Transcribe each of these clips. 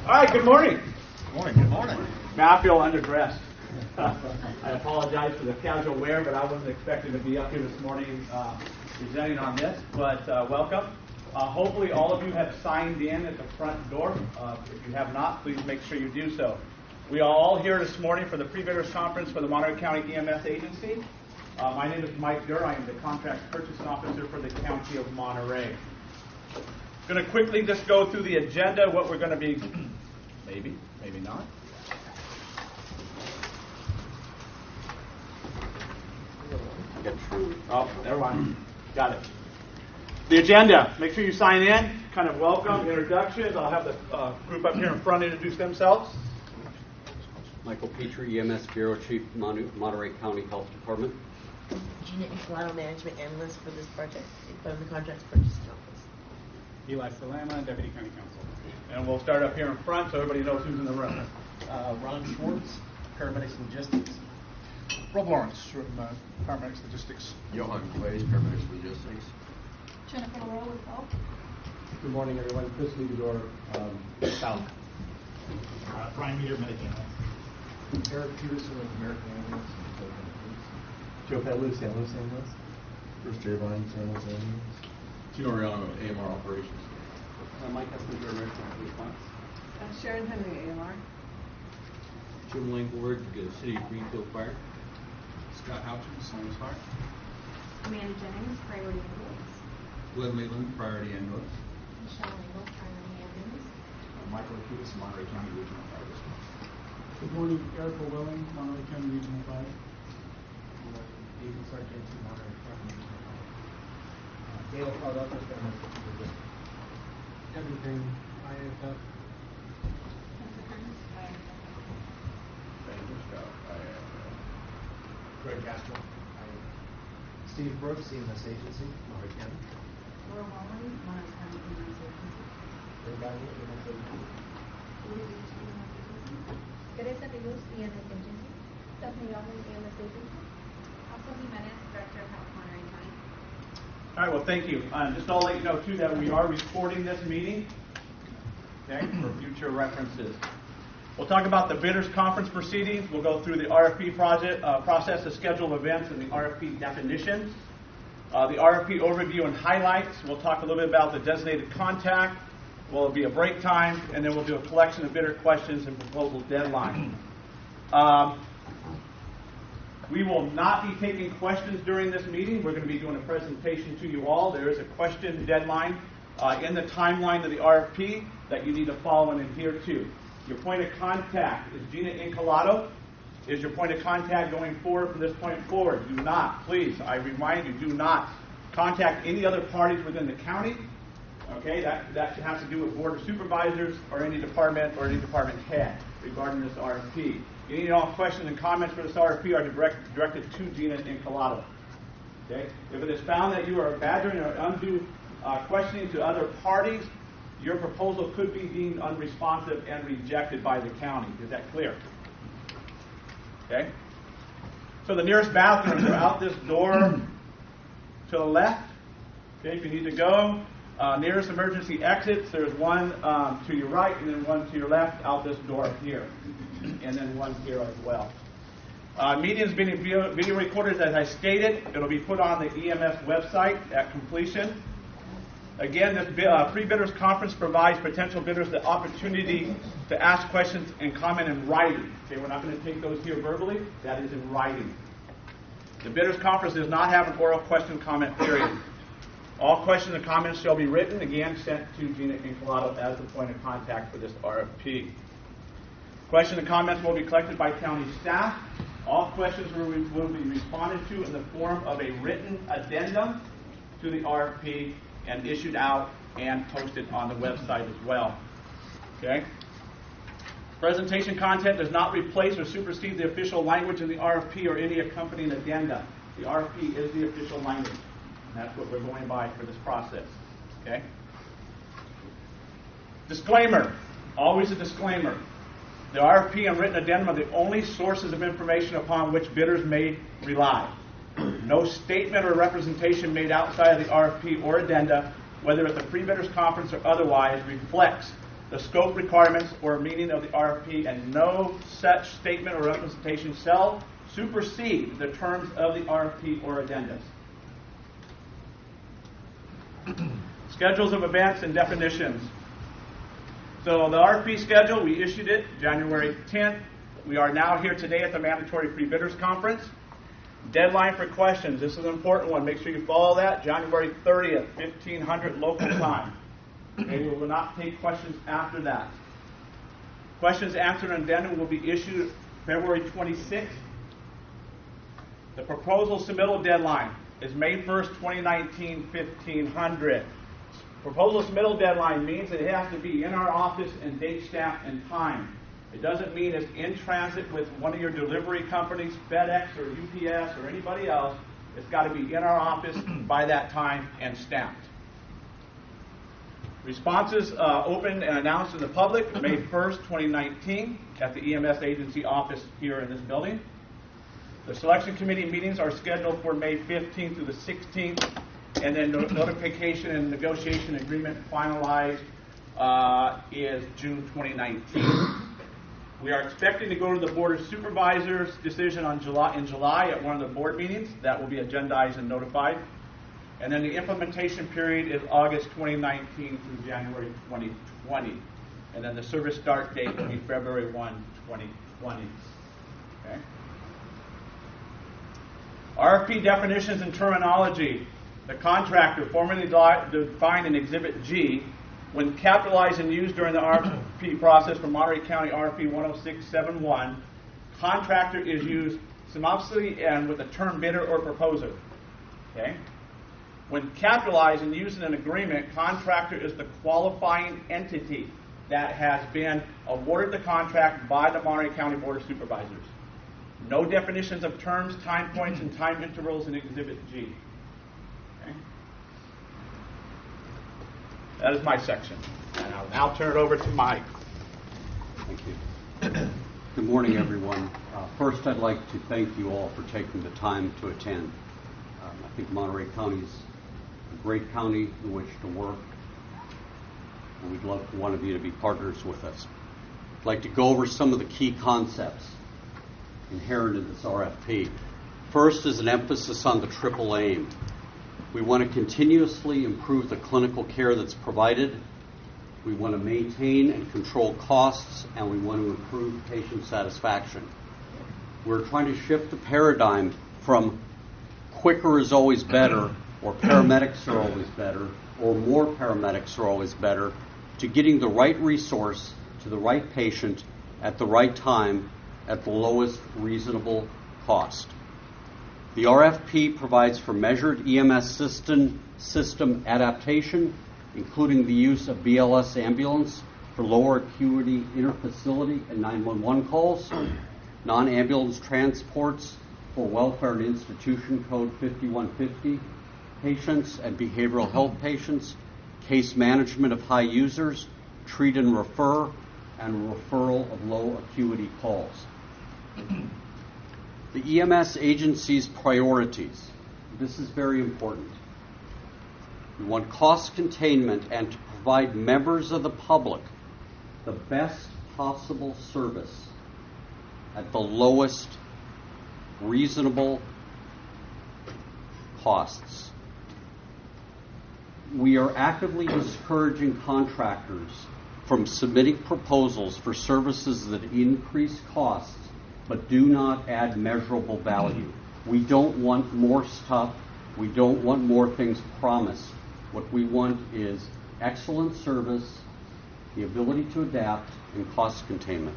All right, good morning. Good morning. Good morning. Man, I feel underdressed. I apologize for the casual wear, but I wasn't expecting to be up here this morning presenting on this. But welcome. Hopefully all of you have signed in at the front door. If you have not, please make sure you do so. We are all here this morning for the Pre-Bidders Conference for the Monterey County EMS Agency. My name is Mike Durr. I am the Contract Purchasing Officer for the County of Monterey. Going to quickly just go through the agenda, what we're going to be, maybe not. Oh, never mind. Got it. The agenda. Make sure you sign in. Kind of welcome, introductions. I'll have the group up here in front introduce themselves. Michael Petrie, EMS Bureau Chief, Monterey County Health Department. Gina Incolato, Management Analyst for this project from the Contracts Purchasing Office. Eli Salama, Deputy County Counsel. And we'll start up here in front so everybody knows who's in the room. Ron Schwartz, Paramedics Logistics. Rob Lawrence from Paramedics Logistics. Johan Clays, Paramedics Logistics. Jennifer Rowe with Health. Good morning, everyone. Chris Ligador, South. Brian Meter, Medic. Eric Peterson with American Ambulance. Joe Pedley, San Luis Ambulance. Bruce Javine, San Luis Ambulance. Gino Riano, AMR Operations. Mike Esposito, American Response. Sharon Henry, AMR. Jim Langford, City of Greenfield Fire. Scott Houchins, San Luis Fire. Amanda Jennings, Priority Ambulance. Glenn Leland, Priority Ambulance. Michelle Engel, Priority Ambulance. Michael Acutis, Monterey County Regional Fire District. Good morning, Eric Willing, Monterey County Regional 5. Ethan Sargenti, Monterey County. Dale Cardozo, everything IFF. Greg Castro. Steve Brooks, EMS Agency, Monterey County. Laura Wallen, Monterey County EMS Agency. Everybody, EMS Agency. Louis Beach EMS Agency. Teresa Rios, EMS Agency. Stephanie Young, EMS Agency. Alpha Jimenez, Director of Health, Monterey County. All right, well, thank you. Just I'll let you know, too, that we are recording this meeting, okay, for future references. We'll talk about the bidders conference proceedings. We'll go through the RFP process, the schedule of events, and the RFP definitions. The RFP overview and highlights. We'll talk a little bit about the designated contact. Will be a break time, and then we'll do a collection of bidder questions and proposal deadline. We will not be taking questions during this meeting. We're going to be doing a presentation to you all. There is a question deadline in the timeline of the RFP that you need to follow and adhere to. Your point of contact is Gina Incolato. Is your point of contact going forward from this point forward? Do not, please, I remind you, do not contact any other parties within the county. Okay, that has to do with board of supervisors or any department head regarding this RFP. Any and all questions and comments for this RFP are directed to Gina Incolato. Okay, if it is found that you are badgering or undue questioning to other parties, your proposal could be deemed unresponsive and rejected by the county. Is that clear? Okay. So the nearest bathrooms are out this door to the left. Okay, if you need to go. Nearest emergency exits, there's one to your right and then one to your left out this door here. And then one here as well. Meetings being video recorded, as I stated. It'll be put on the EMS website at completion. Again, this pre-bidders conference provides potential bidders the opportunity to ask questions and comment in writing. Okay, we're not going to take those here verbally. That is in writing. The bidders conference does not have an oral question comment period. All questions and comments shall be written, again, sent to Gina Incolato as the point of contact for this RFP. Questions and comments will be collected by county staff. All questions will be responded to in the form of a written addendum to the RFP and issued out and posted on the website as well. Okay? Presentation content does not replace or supersede the official language in the RFP or any accompanying addenda. The RFP is the official language. And that's what we're going by for this process. Okay? Disclaimer. Always a disclaimer. The RFP and written addendum are the only sources of information upon which bidders may rely. No statement or representation made outside of the RFP or addenda, whether at the pre-bidders conference or otherwise, reflects the scope requirements or meaning of the RFP, and no such statement or representation shall supersede the terms of the RFP or addendums. Schedules of events and definitions. So the RFP schedule, we issued it January 10th. We are now here today at the Mandatory Pre-Bidders Conference. Deadline for questions. This is an important one. Make sure you follow that. January 30th, 1500 local time. Okay, we will not take questions after that. Questions answered and addendum will be issued February 26th. The proposal submittal deadline is May 1st, 2019, 1500. Proposal submittal deadline means that it has to be in our office in date, staff, and time. It doesn't mean it's in transit with one of your delivery companies, FedEx or UPS or anybody else. It's got to be in our office by that time and stamped. Responses opened and announced to the public May 1st, 2019 at the EMS agency office here in this building. The selection committee meetings are scheduled for May 15th through the 16th, and then notification and negotiation agreement finalized is June 2019. We are expecting to go to the Board of Supervisors' decision in July at one of the board meetings. That will be agendized and notified. And then the implementation period is August 2019 through January 2020. And then the service start date will be February 1, 2020. Okay. RFP definitions and terminology. The contractor, formerly defined in Exhibit G, when capitalized and used during the RFP process for Monterey County RFP 10671, contractor is used synonymously and with the term bidder or proposer. Okay? When capitalized and used in an agreement, contractor is the qualifying entity that has been awarded the contract by the Monterey County Board of Supervisors. No definitions of terms, time points, and time intervals in Exhibit G. Okay? That is my section. And I'll now turn it over to Mike. Thank you. Good morning, everyone. First, I'd like to thank you all for taking the time to attend. I think Monterey County is a great county in which to work, and we'd love for one of you to be partners with us. I'd like to go over some of the key concepts inherent in this RFP. First is an emphasis on the triple aim. We want to continuously improve the clinical care that's provided. We want to maintain and control costs, and we want to improve patient satisfaction. We're trying to shift the paradigm from quicker is always better, or paramedics are always better, or more paramedics are always better, to getting the right resource to the right patient at the right time at the lowest reasonable cost. The RFP provides for measured EMS system adaptation, including the use of BLS ambulance for lower acuity interfacility and 911 calls, non-ambulance transports for welfare and institution code 5150 patients and behavioral health patients, case management of high users, treat and refer, and referral of low acuity calls. The EMS agency's priorities. This is very important. We want cost containment and to provide members of the public the best possible service at the lowest reasonable costs. We are actively discouraging contractors from submitting proposals for services that increase costs but do not add measurable value. We don't want more stuff. We don't want more things promised. What we want is excellent service, the ability to adapt, and cost containment.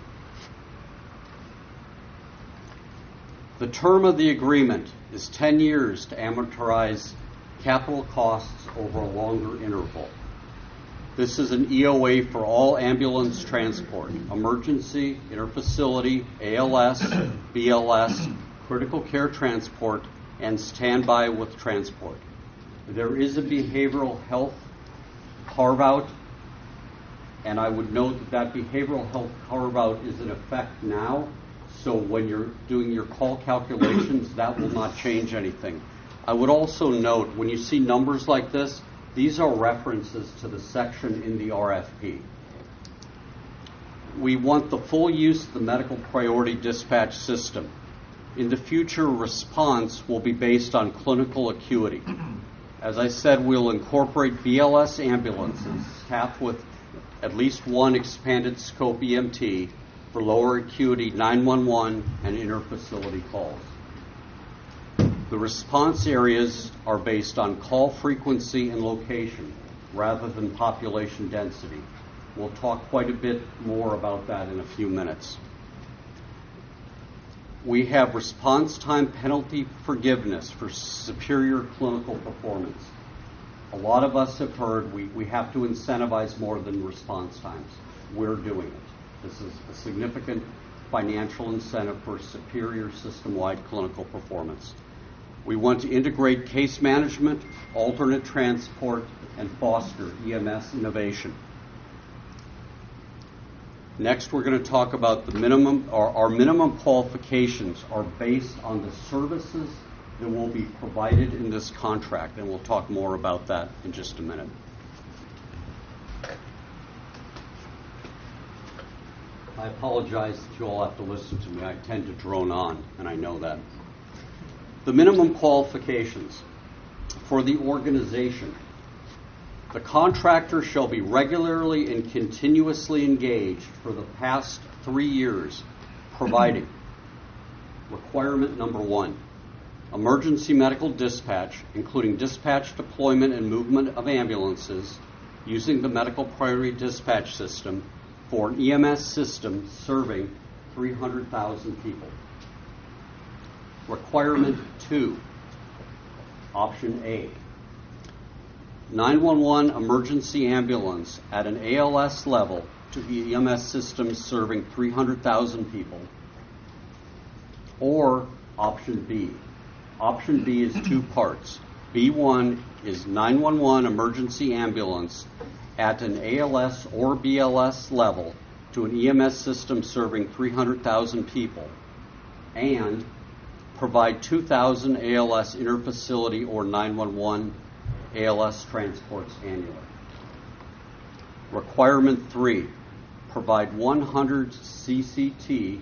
The term of the agreement is 10 years to amortize capital costs over a longer interval. This is an EOA for all ambulance transport, emergency, interfacility, ALS, BLS, critical care transport, and standby with transport. There is a behavioral health carve-out, and I would note that behavioral health carve-out is in effect now, so when you're doing your call calculations, that will not change anything. I would also note, when you see numbers like this, these are references to the section in the RFP. We want the full use of the medical priority dispatch system. In the future, response will be based on clinical acuity. As I said, we'll incorporate BLS ambulances staffed with at least one expanded scope EMT for lower acuity 911 and interfacility calls. The response areas are based on call frequency and location rather than population density. We'll talk quite a bit more about that in a few minutes. We have response time penalty forgiveness for superior clinical performance. A lot of us have heard we have to incentivize more than response times. We're doing it. This is a significant financial incentive for superior system-wide clinical performance. We want to integrate case management, alternate transport, and foster EMS innovation. Next, we're going to talk about the minimum, or our minimum qualifications are based on the services that will be provided in this contract, and we'll talk more about that in just a minute. I apologize that you all have to listen to me. I tend to drone on, and I know that. The minimum qualifications for the organization. The contractor shall be regularly and continuously engaged for the past 3 years, providing requirement number 1, emergency medical dispatch, including dispatch, deployment, and movement of ambulances using the medical priority dispatch system for an EMS system serving 300,000 people. Requirement 2, option A, 911 emergency ambulance at an ALS level to the EMS system serving 300,000 people. Or option B. Option B is 2 parts. B1 is 911 emergency ambulance at an ALS or BLS level to an EMS system serving 300,000 people, and provide 2,000 ALS interfacility or 911 ALS transports annually. Requirement 3, provide 100 CCT,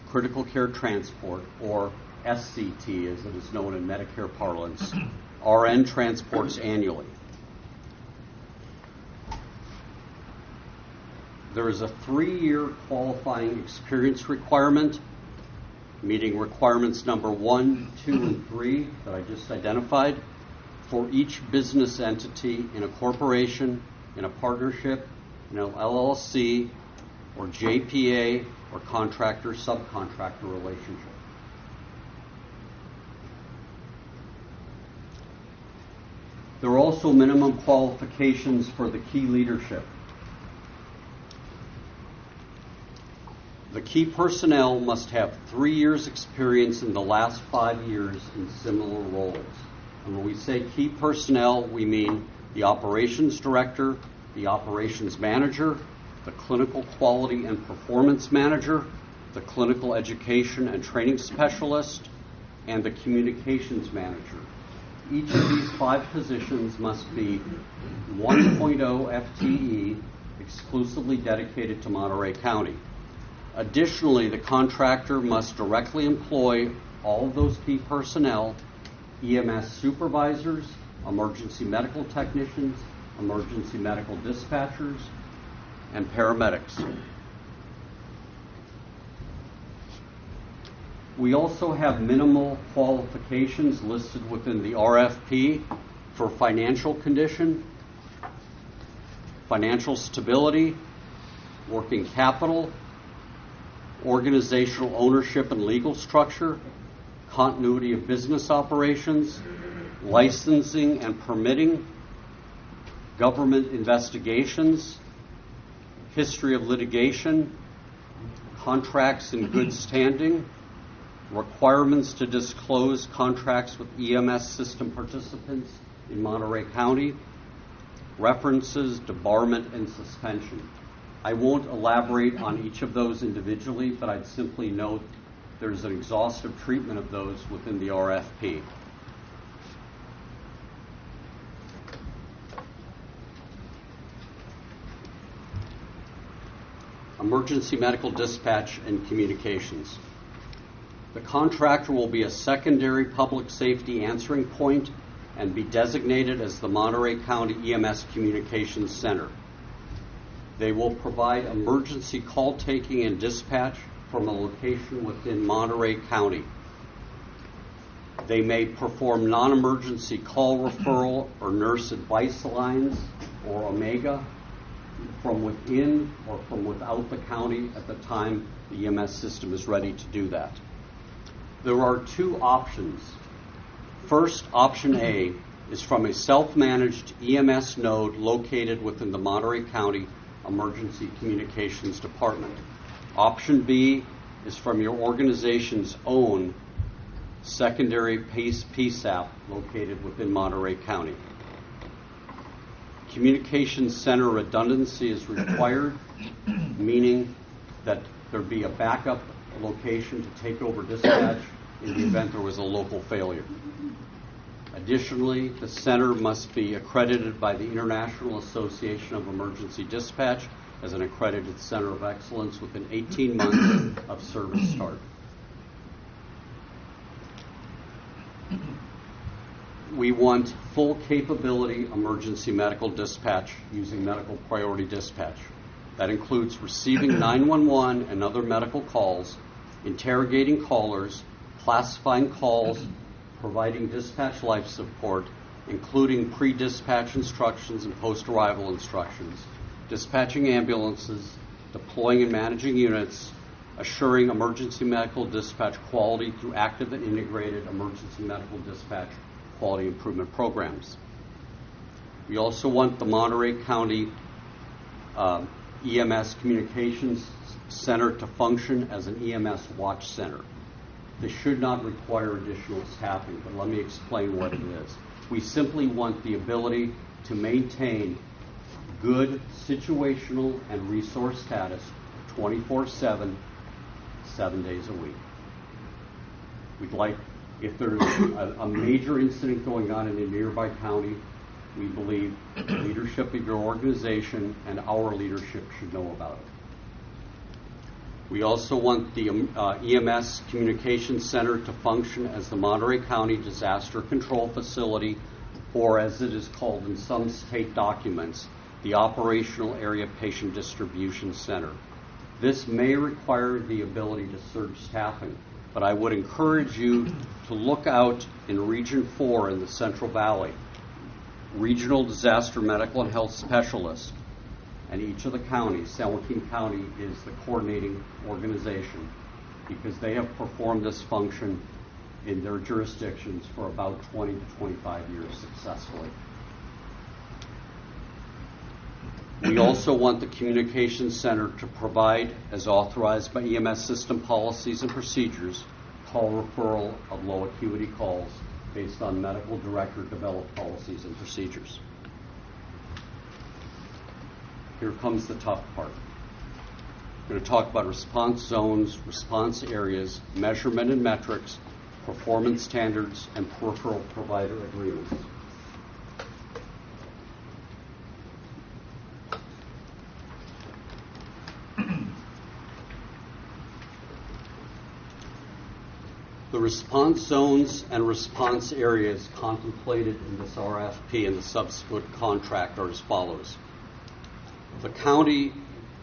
critical care transport, or SCT as it is known in Medicare parlance, RN transports annually. There is a 3-year qualifying experience requirement, meeting requirements number 1, 2, and 3 that I just identified, for each business entity in a corporation, in a partnership, in an LLC, or JPA, or contractor-subcontractor relationship. There are also minimum qualifications for the key leadership. The key personnel must have 3 years experience in the last 5 years in similar roles. And when we say key personnel, we mean the operations director, the operations manager, the clinical quality and performance manager, the clinical education and training specialist, and the communications manager. Each of these 5 positions must be 1.0 FTE, exclusively dedicated to Monterey County. Additionally, the contractor must directly employ all of those key personnel, EMS supervisors, emergency medical technicians, emergency medical dispatchers, and paramedics. We also have minimal qualifications listed within the RFP for financial condition, financial stability, working capital, organizational ownership and legal structure, continuity of business operations, licensing and permitting, government investigations, history of litigation, contracts in good standing, requirements to disclose contracts with EMS system participants in Monterey County, references, debarment, and suspension. I won't elaborate on each of those individually, but I'd simply note there's an exhaustive treatment of those within the RFP. emergency medical dispatch and communications. The contractor will be a secondary public safety answering point and be designated as the Monterey County EMS Communications Center. They will provide emergency call taking and dispatch from a location within Monterey County. They may perform non-emergency call referral or nurse advice lines or Omega from within or from without the county at the time the EMS system is ready to do that. There are two options. First, option A is from a self-managed EMS node located within the Monterey County Emergency Communications Department. Option B is from your organization's own secondary PSAP located within Monterey County. Communications center redundancy is required, meaning that there be a backup location to take over dispatch in the event there was a local failure. Additionally, the center must be accredited by the International Association of Emergency Dispatch as an accredited center of excellence within 18 months of service start. We want full capability emergency medical dispatch using medical priority dispatch. That includes receiving 911 and other medical calls, interrogating callers, classifying calls, providing dispatch life support, including pre-dispatch instructions and post-arrival instructions, dispatching ambulances, deploying and managing units, assuring emergency medical dispatch quality through active and integrated emergency medical dispatch quality improvement programs. We also want the Monterey County EMS Communications Center to function as an EMS watch center. This should not require additional staffing, but let me explain what it is. We simply want the ability to maintain good situational and resource status 24/7, 7 days a week. We'd like, if there's a major incident going on in a nearby county, we believe the leadership of your organization and our leadership should know about it. We also want the EMS Communications Center to function as the Monterey County Disaster Control Facility, or as it is called in some state documents, the Operational Area Patient Distribution Center. This may require the ability to surge staffing, but I would encourage you to look out in Region 4 in the Central Valley. Regional Disaster Medical and Health Specialists, and each of the counties, San Joaquin County is the coordinating organization because they have performed this function in their jurisdictions for about 20 to 25 years successfully. We also want the Communications Center to provide, as authorized by EMS system policies and procedures, call referral of low acuity calls based on medical director developed policies and procedures. Here comes the tough part. We're going to talk about response zones, response areas, measurement and metrics, performance standards, and peripheral provider agreements. The response zones and response areas contemplated in this RFP and the subsequent contract are as follows. The county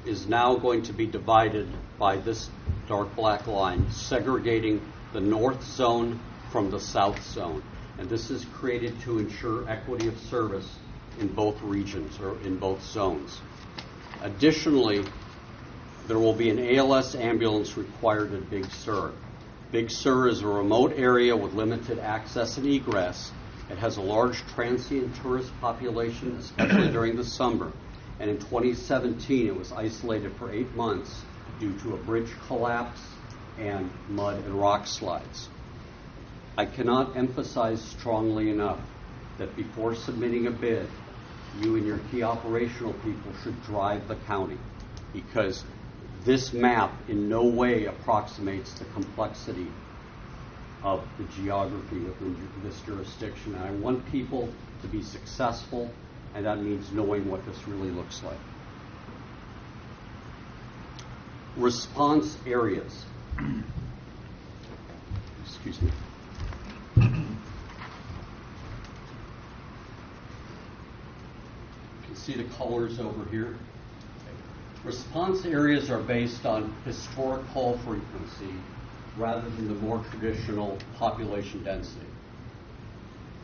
is now going to be divided by this dark black line, segregating the north zone from the south zone. And this is created to ensure equity of service in both regions or in both zones. Additionally, there will be an ALS ambulance required at Big Sur. Big Sur is a remote area with limited access and egress. It has a large transient tourist population, especially during the summer. And in 2017, it was isolated for 8 months due to a bridge collapse and mud and rock slides. I cannot emphasize strongly enough that before submitting a bid, you and your key operational people should drive the county, because this map in no way approximates the complexity of the geography within this jurisdiction. And I want people to be successful, and that means knowing what this really looks like. Response areas. Excuse me. You can see the colors over here. Response areas are based on historic call frequency rather than the more traditional population density.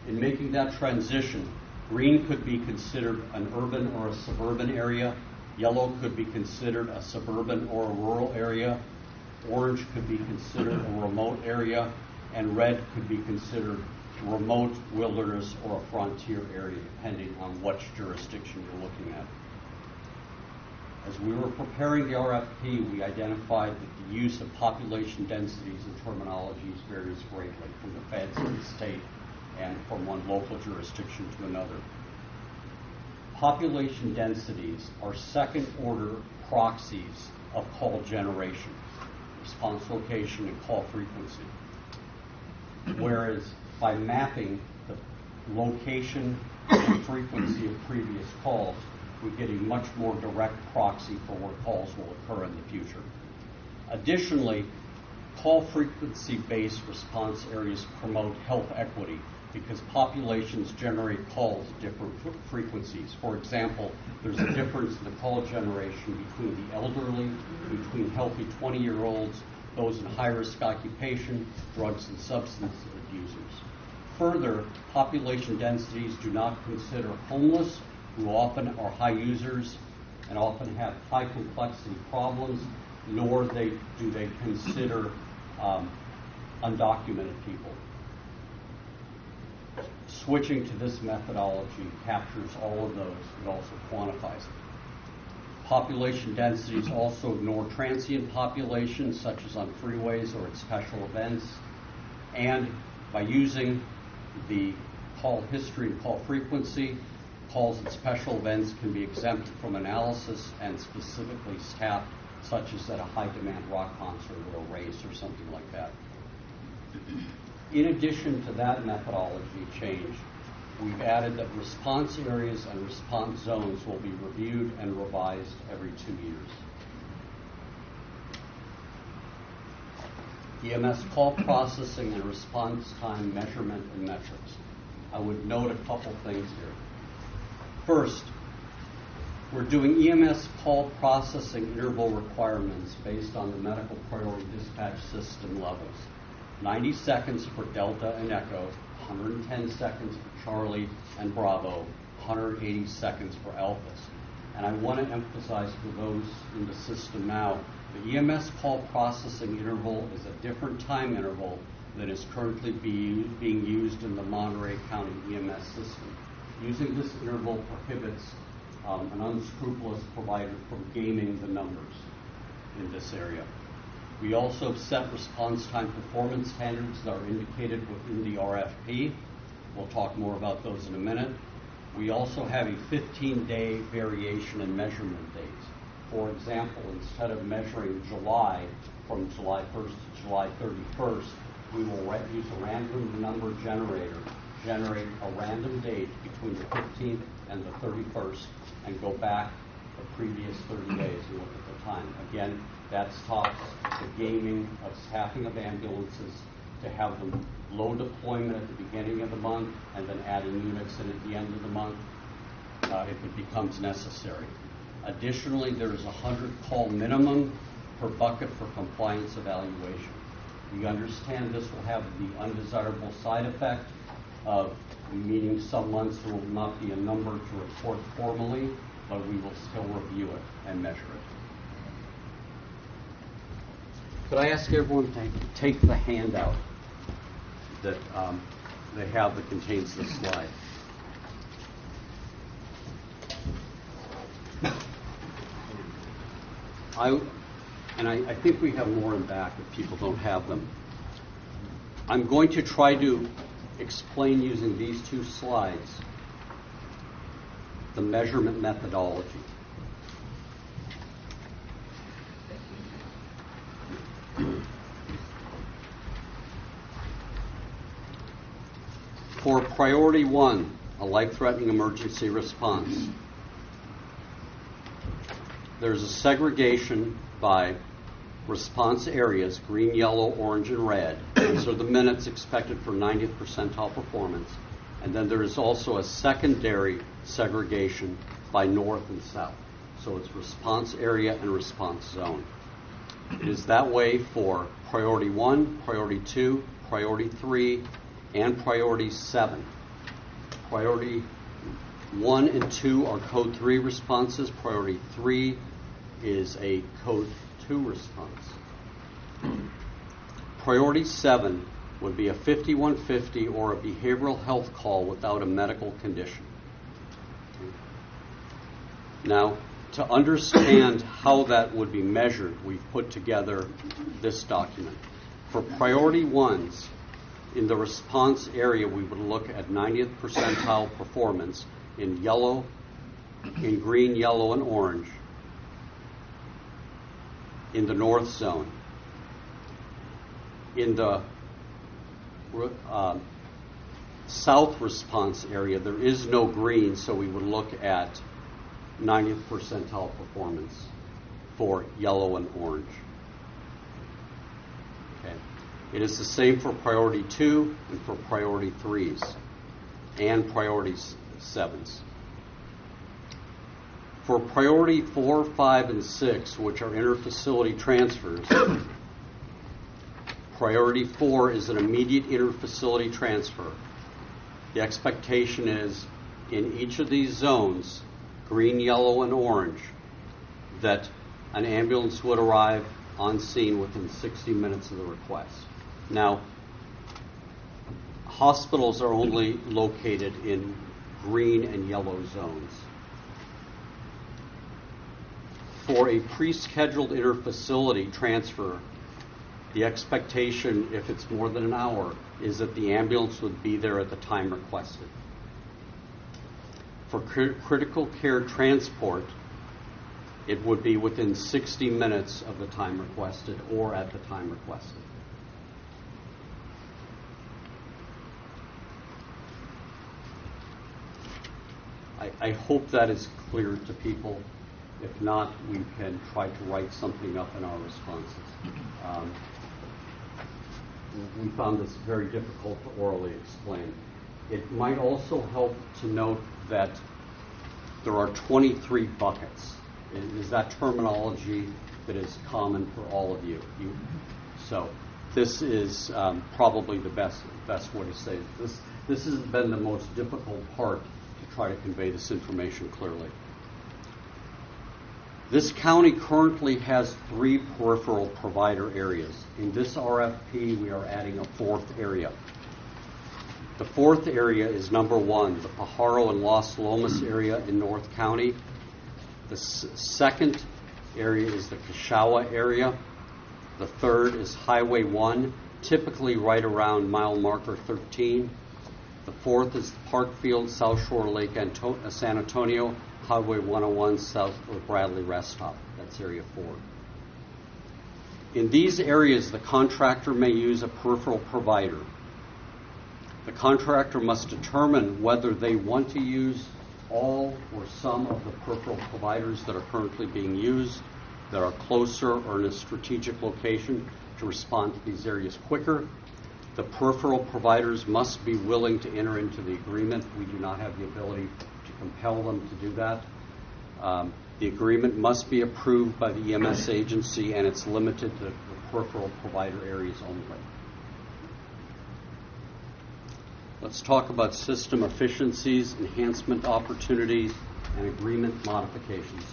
In making that transition, green could be considered an urban or a suburban area, yellow could be considered a suburban or a rural area, orange could be considered a remote area, and red could be considered remote, wilderness, or a frontier area, depending on which jurisdiction you're looking at. As we were preparing the RFP, we identified that the use of population densities and terminologies varies greatly from the feds and the state and from one local jurisdiction to another. Population densities are second-order proxies of call generation, response location, and call frequency. Whereas by mapping the location and frequency of previous calls, we get a much more direct proxy for where calls will occur in the future. Additionally, call frequency-based response areas promote health equity because populations generate calls at different frequencies. For example, there's a difference in the call generation between the elderly, between healthy 20-year-olds, those in high-risk occupation, drugs and substance abusers. Further, population densities do not consider homeless, who often are high users and often have high complexity problems, nor do they consider undocumented people. Switching to this methodology captures all of those. It also quantifies it. Population densities also ignore transient populations, such as on freeways or at special events. And by using the call history and call frequency, calls at special events can be exempted from analysis and specifically staffed, such as at a high-demand rock concert or a race or something like that. In addition to that methodology change, we've added that response areas and response zones will be reviewed and revised every 2 years. EMS call processing and response time measurement and metrics. I would note a couple things here. First, we're doing EMS call processing interval requirements based on the medical priority dispatch system levels. 90 seconds for Delta and Echo, 110 seconds for Charlie and Bravo, 180 seconds for Alphas. And I want to emphasize for those in the system now, the EMS call processing interval is a different time interval than is currently being used in the Monterey County EMS system. Using this interval prohibits an unscrupulous provider from gaming the numbers in this area. We also set response time performance standards that are indicated within the RFP. We'll talk more about those in a minute. We also have a 15-day variation in measurement dates. For example, instead of measuring July from July 1st to July 31st, we will use a random number generator, generate a random date between the 15th and the 31st, and go back the previous 30 days and look at the time. Again, that stops the gaming of staffing of ambulances to have them low deployment at the beginning of the month and then adding units in at the end of the month if it becomes necessary. Additionally, there is a 100 call minimum per bucket for compliance evaluation. We understand this will have the undesirable side effect of meaning some months there will not be a number to report formally, but we will still review it and measure it. Could I ask everyone to take the handout that they have that contains this slide? I think we have more in back if people don't have them. I'm going to try to explain using these 2 slides the measurement methodology. For priority 1, a life-threatening emergency response, there's a segregation by response areas, green, yellow, orange, and red. These are the minutes expected for 90th percentile performance. And then there is also a secondary segregation by north and south. So it's response area and response zone. It is that way for priority 1, priority 2, priority 3, and priority 7. Priority 1 and 2 are code 3 responses. Priority 3 is a code 2 response. Priority 7 would be a 5150 or a behavioral health call without a medical condition. Now, to understand how that would be measured, we've put together this document. For priority 1s, in the response area, we would look at 90th percentile performance in yellow, in green, yellow, and orange in the north zone. In the south response area, there is no green, so we would look at 90th percentile performance for yellow and orange. Okay. It is the same for priority 2 and for priority 3s and priority 7s. For priority 4, 5, and 6, which are interfacility transfers, priority 4 is an immediate interfacility transfer. The expectation is in each of these zones, green, yellow, and orange, that an ambulance would arrive on scene within 60 minutes of the request. Now, hospitals are only located in green and yellow zones. For a pre-scheduled interfacility transfer, the expectation, if it's more than an hour, is that the ambulance would be there at the time requested. For critical care transport, it would be within 60 minutes of the time requested or at the time requested. I hope that is clear to people. If not, we can try to write something up in our responses. We found this very difficult to orally explain. It might also help to note that there are 23 buckets. Is that terminology that is common for all of you? So this is probably the best way to say it. This has been the most difficult part to try to convey this information clearly. This county currently has 3 peripheral provider areas. In this RFP, we are adding a 4th area. The 4th area is number 1, the Pajaro and Las Lomas area in North County. The second area is the Cashawa area. The 3rd is Highway 1, typically right around mile marker 13. The 4th is Parkfield, South Shore Lake, San Antonio, Highway 101 south of Bradley Rest Stop. That's Area 4. In these areas, the contractor may use a peripheral provider. The contractor must determine whether they want to use all or some of the peripheral providers that are currently being used, that are closer or in a strategic location to respond to these areas quicker. The peripheral providers must be willing to enter into the agreement. We do not have the ability to compel them to do that. The agreement must be approved by the EMS agency, and it's limited to the peripheral provider areas only. Let's talk about system efficiencies, enhancement opportunities, and agreement modifications.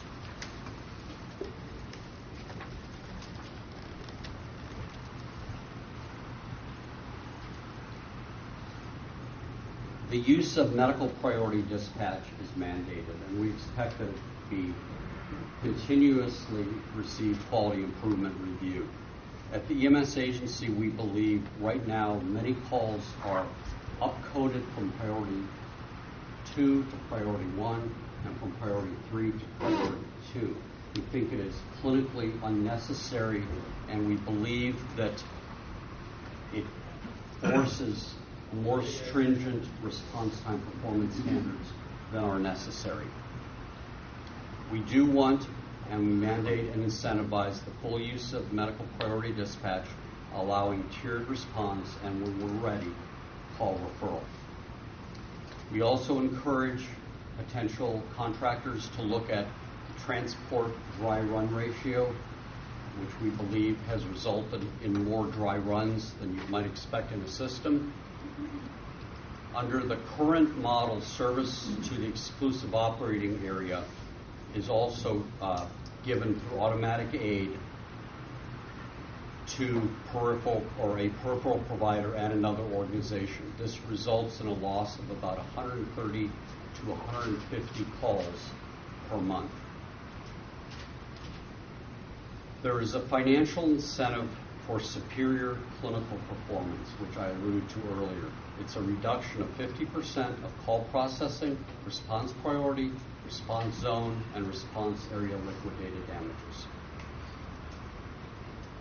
The use of medical priority dispatch is mandated, and we expect that it to be continuously receive quality improvement review. At the EMS agency, we believe right now many calls are upcoded from priority 2 to priority 1 and from priority 3 to priority 2. We think it is clinically unnecessary, and we believe that it forces more stringent response time performance standards than are necessary. We do want and we mandate and incentivize the full use of medical priority dispatch, allowing tiered response, and when we're ready, call referral. We also encourage potential contractors to look at the transport dry run ratio, which we believe has resulted in more dry runs than you might expect in a system. Under the current model, service to the exclusive operating area is also given through automatic aid to a peripheral provider and another organization. This results in a loss of about 130 to 150 calls per month. There is a financial incentive for superior clinical performance, which I alluded to earlier. It's a reduction of 50% of call processing, response priority, response zone, and response area liquidated damages.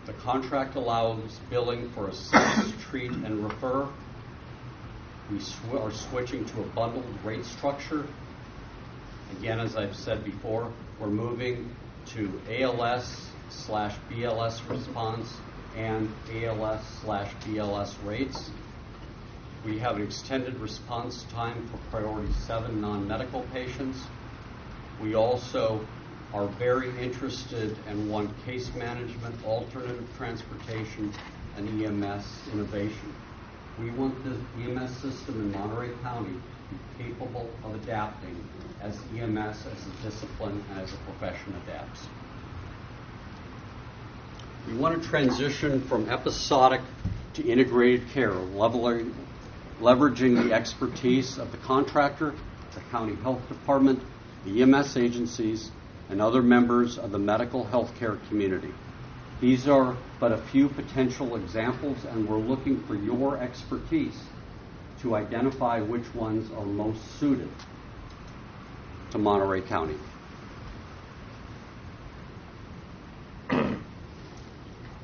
The contract allows billing for assess, treat, and refer. We are switching to a bundled rate structure. Again, as I've said before, we're moving to ALS/BLS response and ALS/BLS rates. We have an extended response time for priority 7 non-medical patients. We also are very interested and want case management, alternative transportation, and EMS innovation. We want the EMS system in Monterey County to be capable of adapting as EMS, as a discipline, and as a profession adapts. We want to transition from episodic to integrated care, leveraging the expertise of the contractor, the county health department, the EMS agencies, and other members of the medical healthcare community. These are but a few potential examples, and we're looking for your expertise to identify which ones are most suited to Monterey County.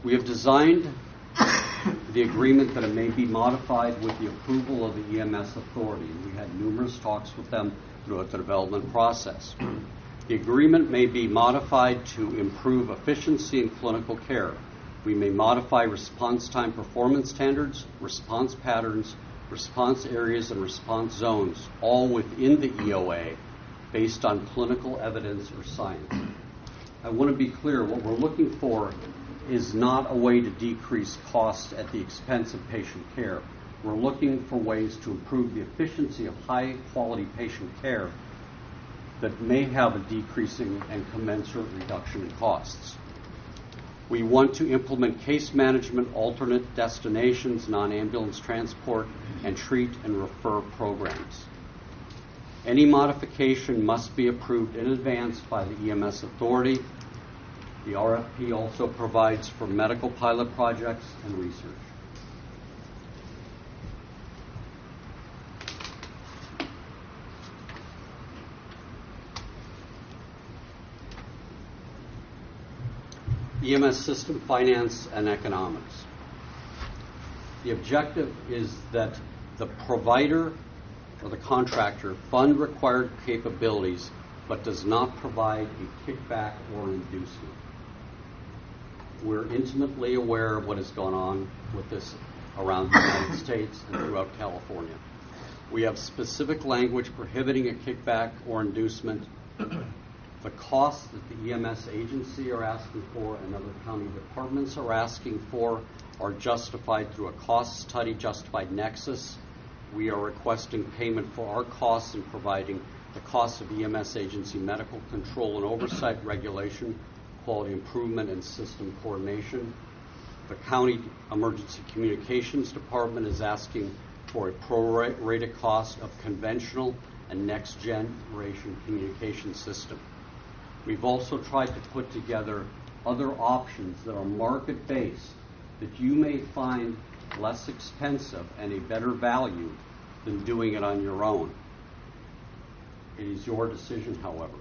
We have designed the agreement that it may be modified with the approval of the EMS authority. We had numerous talks with them throughout the development process. The agreement may be modified to improve efficiency in clinical care. We may modify response time performance standards, response patterns, response areas, and response zones, all within the EOA based on clinical evidence or science. I want to be clear, what we're looking for is not a way to decrease costs at the expense of patient care. We're looking for ways to improve the efficiency of high-quality patient care that may have a decreasing and commensurate reduction in costs. We want to implement case management, alternate destinations, non-ambulance transport, and treat and refer programs. Any modification must be approved in advance by the EMS authority. The RFP also provides for medical pilot projects and research. EMS system finance and economics. The objective is that the provider or the contractor fund required capabilities but does not provide a kickback or inducement. We're intimately aware of what has gone on with this around the United States and throughout California. We have specific language prohibiting a kickback or inducement. The costs that the EMS agency are asking for and other county departments are asking for are justified through a cost study, justified nexus. We are requesting payment for our costs in providing the cost of EMS agency medical control and oversight, regulation, quality improvement, and system coordination. The County Emergency Communications Department is asking for a prorated cost of conventional and next generation communication system. We've also tried to put together other options that are market-based that you may find less expensive and a better value than doing it on your own. It is your decision, however.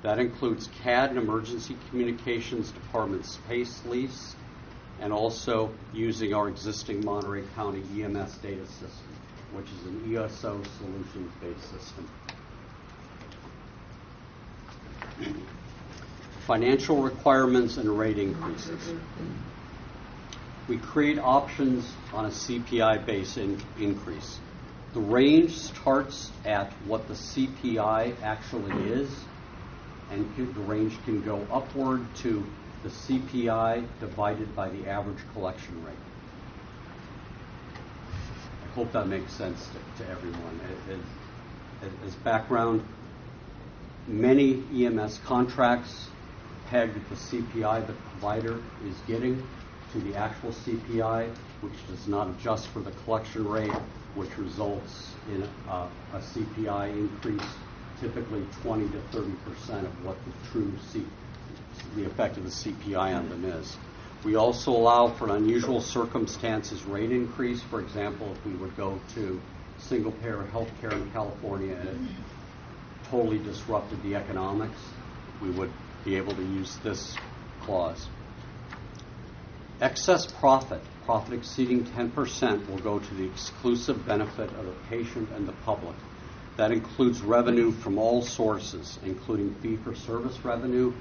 That includes CAD and Emergency Communications Department space lease, and also using our existing Monterey County EMS data system, which is an ESO solutions-based system. financial requirements and rate increases. We create options on a CPI-based increase. The range starts at what the CPI actually is, and the range can go upward to the CPI divided by the average collection rate. I hope that makes sense to everyone. As background, many EMS contracts peg the CPI the provider is getting to the actual CPI, which does not adjust for the collection rate, which results in a CPI increase, typically 20 to 30% of what the effect of the CPI on them is. We also allow for an unusual circumstances rate increase. For example, if we would go to single-payer health care in California and it totally disrupted the economics, we would be able to use this clause. Excess profit exceeding 10%, will go to the exclusive benefit of the patient and the public. That includes revenue from all sources, including fee-for-service revenue,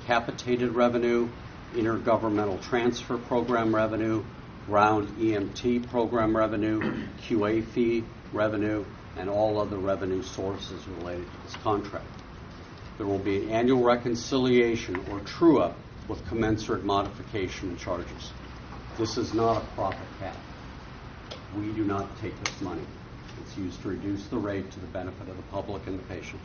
capitated revenue, intergovernmental transfer program revenue, ground EMT program revenue, QA fee revenue, and all other revenue sources related to this contract. There will be an annual reconciliation or true-up with commensurate modification charges. This is not a profit cap. We do not take this money. It's used to reduce the rate to the benefit of the public and the patient.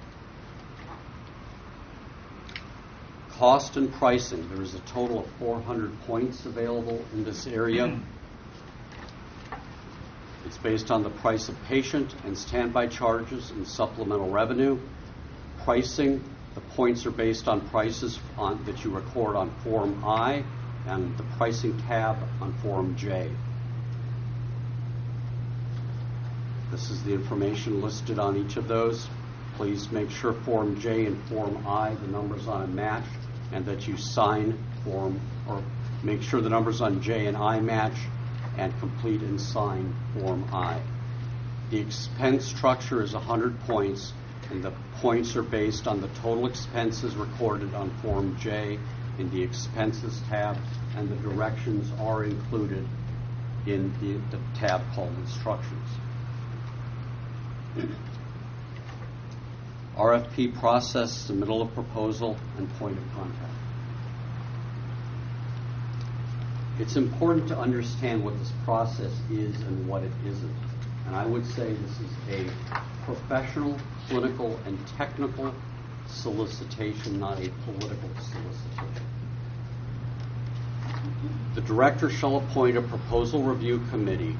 Cost and pricing. There is a total of 400 points available in this area. It's based on the price of patient and standby charges and supplemental revenue. Pricing, the points are based on prices that you record on Form I and the pricing tab on Form J. This is the information listed on each of those. Please make sure Form J and Form I, the numbers on it match, and that you sign Form, or make sure the numbers on J and I match, and complete and sign Form I. The expense structure is 100 points, and the points are based on the total expenses recorded on Form J in the Expenses tab, and the directions are included in the tab called Instructions. RFP process, submittal of proposal, and point of contact. It's important to understand what this process is and what it isn't. And I would say this is a professional, clinical, and technical solicitation, not a political solicitation. The director shall appoint a proposal review committee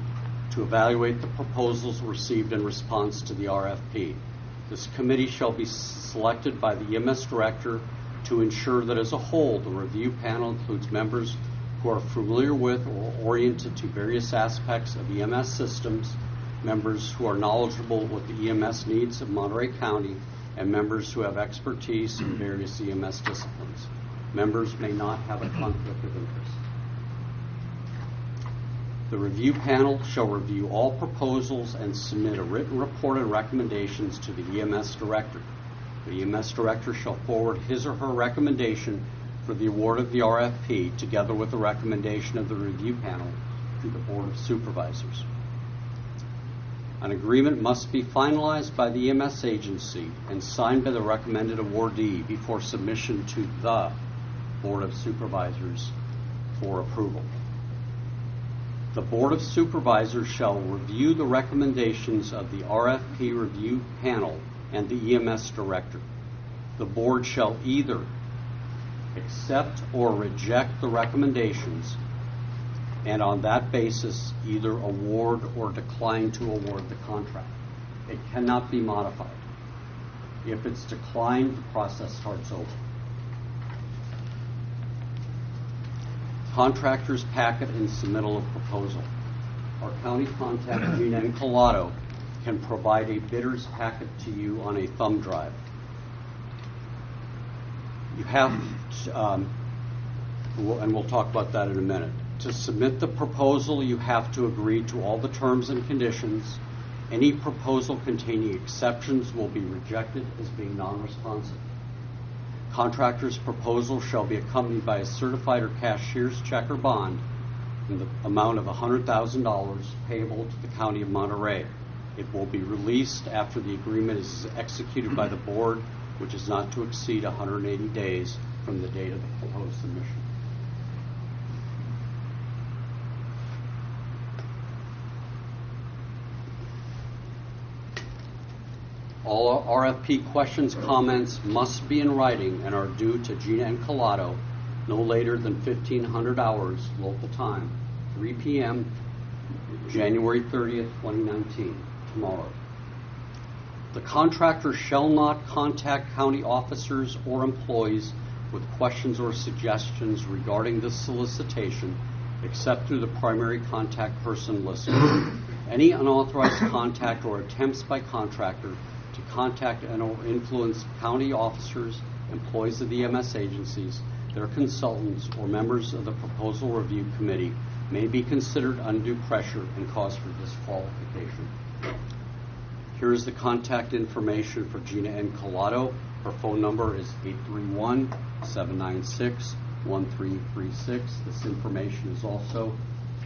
to evaluate the proposals received in response to the RFP. This committee shall be selected by the EMS director to ensure that as a whole, the review panel includes members who are familiar with or oriented to various aspects of EMS systems, members who are knowledgeable with the EMS needs of Monterey County, and members who have expertise in various EMS disciplines. Members may not have a conflict of interest. The review panel shall review all proposals and submit a written report and recommendations to the EMS director. The EMS director shall forward his or her recommendation for the award of the RFP together with the recommendation of the review panel to the Board of Supervisors. An agreement must be finalized by the EMS agency and signed by the recommended awardee before submission to the Board of Supervisors for approval. The Board of Supervisors shall review the recommendations of the RFP review panel and the EMS director. The board shall either accept or reject the recommendations, and on that basis either award or decline to award the contract. It cannot be modified. If it's declined, the process starts over. Contractor's packet and submittal of proposal. Our county contact, Gina Encolado, can provide a bidder's packet to you on a thumb drive. You have, and we'll talk about that in a minute. To submit the proposal, you have to agree to all the terms and conditions. Any proposal containing exceptions will be rejected as being non-responsive. Contractor's proposal shall be accompanied by a certified or cashier's check or bond in the amount of $100,000 payable to the County of Monterey. It will be released after the agreement is executed by the board, which is not to exceed 180 days from the date of the proposed submission. All RFP questions, comments must be in writing and are due to Gina Encalado no later than 1500 hours local time, 3 p.m., January 30th, 2019, tomorrow. The contractor shall not contact county officers or employees with questions or suggestions regarding this solicitation except through the primary contact person listed. Any unauthorized contact or attempts by contractor to contact and or influence county officers, employees of the EMS agencies, their consultants, or members of the proposal review committee may be considered undue pressure and cause for disqualification. Here is the contact information for Gina Encalado. Her phone number is 831-796-1336. This information is also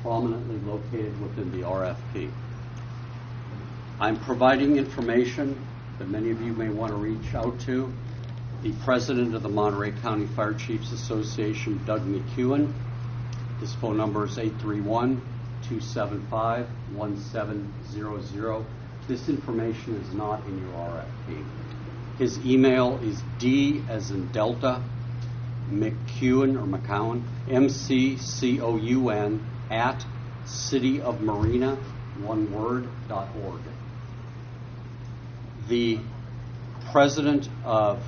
prominently located within the RFP. I'm providing information that many of you may want to reach out to. The president of the Monterey County Fire Chiefs Association, Doug McEwen. His phone number is 831-275-1700. This information is not in your RFP. His email is D as in Delta, McEwen or McCowan, MCCOUN at cityofmarina, one word, .org. The president of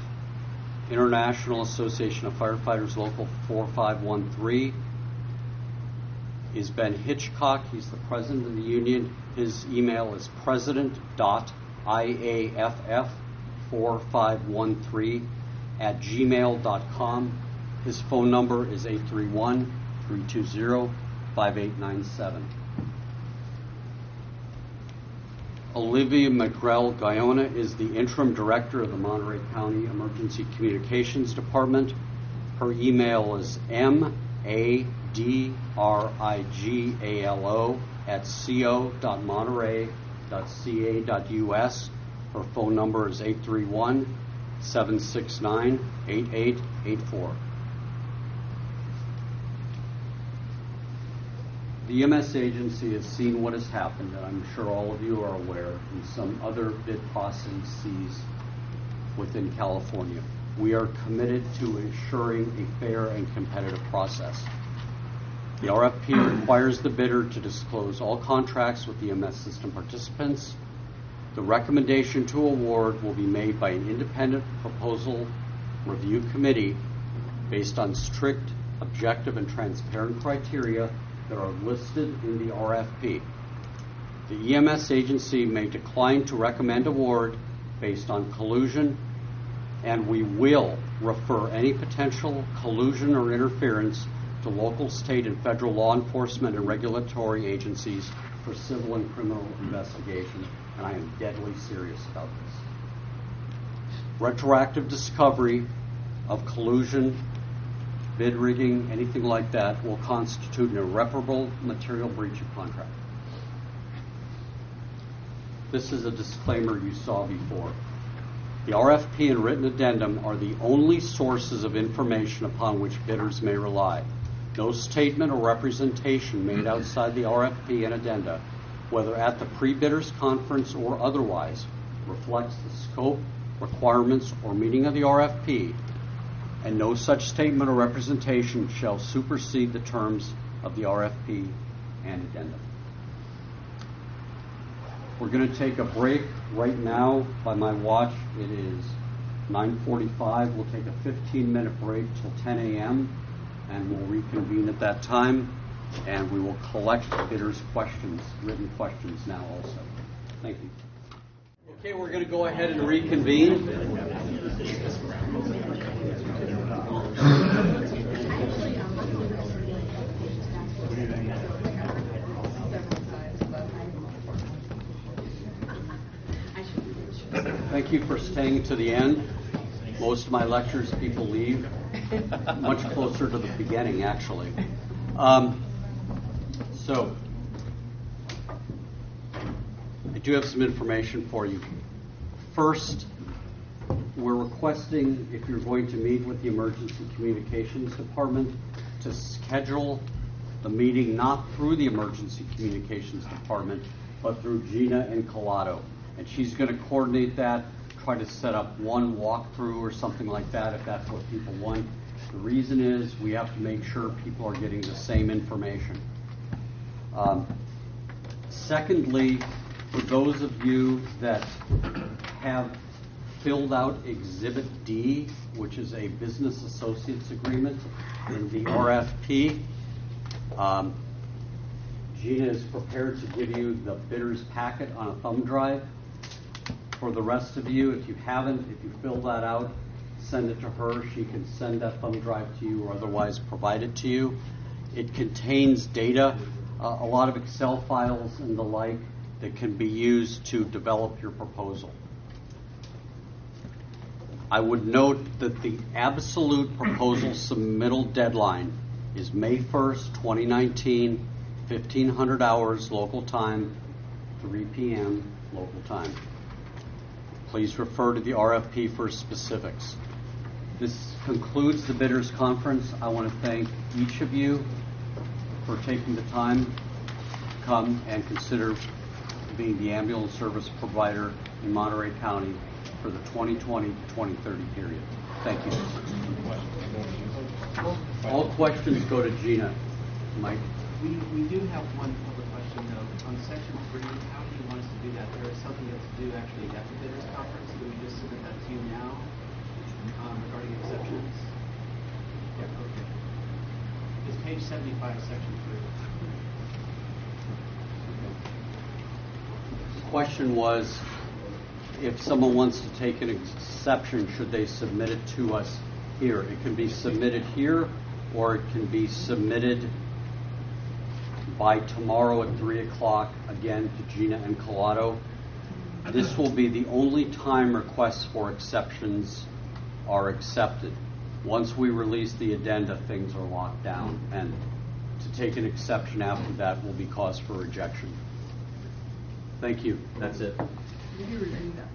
International Association of Firefighters Local 4513 is Ben Hitchcock. He's the president of the union. His email is president.iaff4513@gmail.com. His phone number is 831-320-5897. Olivia McGrell-Guyona is the interim director of the Monterey County Emergency Communications Department. Her email is madrigalo@co.monterey.ca.us. Her phone number is 831-769-8884. The EMS agency has seen what has happened, and I'm sure all of you are aware, in some other bid processes within California. We are committed to ensuring a fair and competitive process. The RFP requires the bidder to disclose all contracts with the EMS system participants. The recommendation to award will be made by an independent proposal review committee based on strict, objective, and transparent criteria that are listed in the RFP. The EMS agency may decline to recommend award based on collusion, and we will refer any potential collusion or interference to local, state, and federal law enforcement and regulatory agencies for civil and criminal investigation, and I am deadly serious about this. Retroactive discovery of collusion, bid rigging, anything like that will constitute an irreparable material breach of contract. This is a disclaimer you saw before. The RFP and written addendum are the only sources of information upon which bidders may rely. No statement or representation made outside the RFP and addenda, whether at the pre-bidders conference or otherwise, reflects the scope, requirements, or meaning of the RFP, and no such statement or representation shall supersede the terms of the RFP and addendum. We're going to take a break right now. By my watch, it is 9:45. We'll take a 15-minute break till 10 a.m., and we'll reconvene at that time, and we will collect the bidders' questions, written questions now also. Thank you. Okay, we're going to go ahead and reconvene. Thank you for staying to the end. Most of my lectures, people leave much closer to the beginning, actually. So, I do have some information for you. First, we're requesting, if you're going to meet with the Emergency Communications Department, to schedule the meeting not through the Emergency Communications Department, but through Gina and Collado. And she's going to coordinate that, try to set up one walkthrough or something like that if that's what people want. The reason is we have to make sure people are getting the same information. Secondly, for those of you that have filled out Exhibit D, which is a business associates agreement in the RFP, Gina is prepared to give you the bidder's packet on a thumb drive. For the rest of you, if you haven't, if you fill that out, send it to her. She can send that thumb drive to you or otherwise provide it to you. It contains data, a lot of Excel files and the like that can be used to develop your proposal. I would note that the absolute proposal submittal deadline is May 1st, 2019, 1500 hours local time, 3 p.m. local time. Please refer to the RFP for specifics. This concludes the bidders conference. I want to thank each of you for taking the time to come and consider being the ambulance service provider in Monterey County for the 2020 to 2030 period. Thank you. All questions go to Gina. Mike? We do have one public question though. On section 3, how do you want us to do that? There is something that's due actually at the bidders conference. Do we just submit that to you now regarding exceptions? Yeah, okay. It's page 75, section 3. The question was, if someone wants to take an exception, should they submit it to us here? It can be submitted here, or it can be submitted by tomorrow at 3 o'clock, again, to Gina and Collado. This will be the only time requests for exceptions are accepted. Once we release the addenda, things are locked down, and to take an exception after that will be cause for rejection. Thank you. That's it. Can you repeat that?